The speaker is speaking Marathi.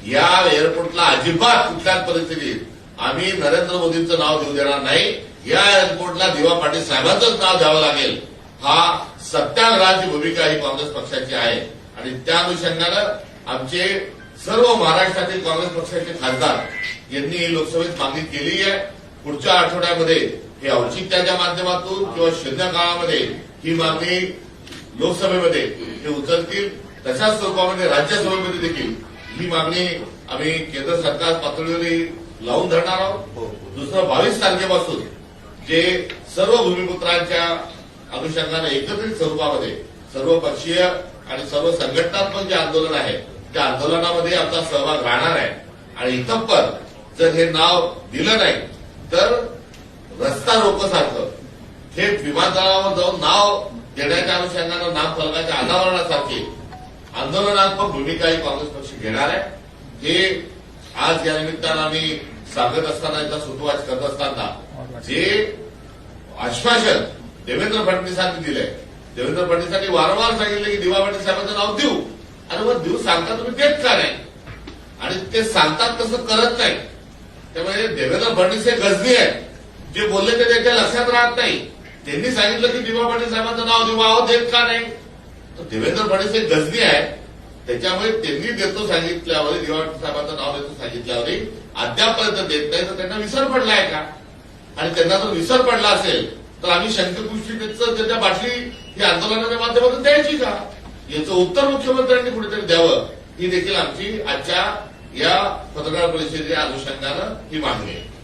या एअरपोर्टला अजिबात कुठल्याच परिस्थितीत आम्ही नरेंद्र मोदींचं नाव देऊ देणार नाही. या एअरपोर्टला दिवा पाटील साहेबांचंच नाव द्यावं लागेल. हा सत्याग्रहाची भूमिका ही काँग्रेस पक्षाची आहे आणि त्या अनुषंगानं आमचे सर्व महाराष्ट्रातील काँग्रेस पक्षाचे खासदार यांनी ही लोकसभेत मागणी केली आहे. पुढच्या आठवड्यामध्ये हे औचित्याच्या माध्यमातून किंवा शून्य काळामध्ये ही मागणी लोकसभेमध्ये हे उचलतील. तशाच स्वरूपामध्ये राज्यसभेमध्ये देखील ही मागणी आम्ही केंद्र सरकार पातळीवर लावून धरणार आहोत. दुसरं 22 तारखेपासून जे सर्व भूमिपुत्रांच्या अनुषंगाने एकत्रित स्वरूपामध्ये सर्व पक्षीय आणि सर्व संघटनात्मक जे आंदोलन आहे त्या आंदोलनामध्ये आमचा सहभाग राहणार आहे आणि इतपर जर हे नाव दिलं नाही तर रस्ता रोकोसारखं थेट विमानतळावर जाऊन नाव देण्याच्या अनुषंगानं नामफलकाच्या अनावरणासारखी आंदोलनात्मक भूमिका ही काँग्रेस पक्ष घेणार आहे. हे आज या निमित्तानं आम्ही सांगत असताना याचा सुतवाच करत असताना जे आश्वासन देवेंद्र फडणवीसांनी दिलंय, देवेंद्र फडणवीसांनी वारंवार सांगितलं की दिवा पाटील साहेबांचं नाव देऊ आणि मग देऊ सांगता तुम्ही देत का नाही आणि ते सांगतात तसं करत नाही. त्यामुळे देवेंद्र फडणवीस हे गजनी आहेत. जे बोलले ते त्यांच्या लक्षात राहत नाही. त्यांनी सांगितलं की दिवा पाटील साहेबांचं नाव देऊ, अहो देत का नाही. तर देवेंद्र फडणवीस हे गजनी आहेत. त्याच्यामुळे त्यांनी देतो सांगितल्यावर दिवा पाटील साहेबांचं नाव देतो सांगितल्यावर अद्यापपर्यंत देत नाही तर त्यांना विसर पडलाय का आणि त्यांना जर विसर पडला असेल तर आम्ही शंखपुष्टी त्याच्या बाटली ही आंदोलनाच्या माध्यमातून द्यायची का याचं उत्तर मुख्यमंत्र्यांनी कुठेतरी द्यावं ही देखील आमची आजच्या या पत्रकार परिषदेच्या अनुषंगानं ही मागणी आहे.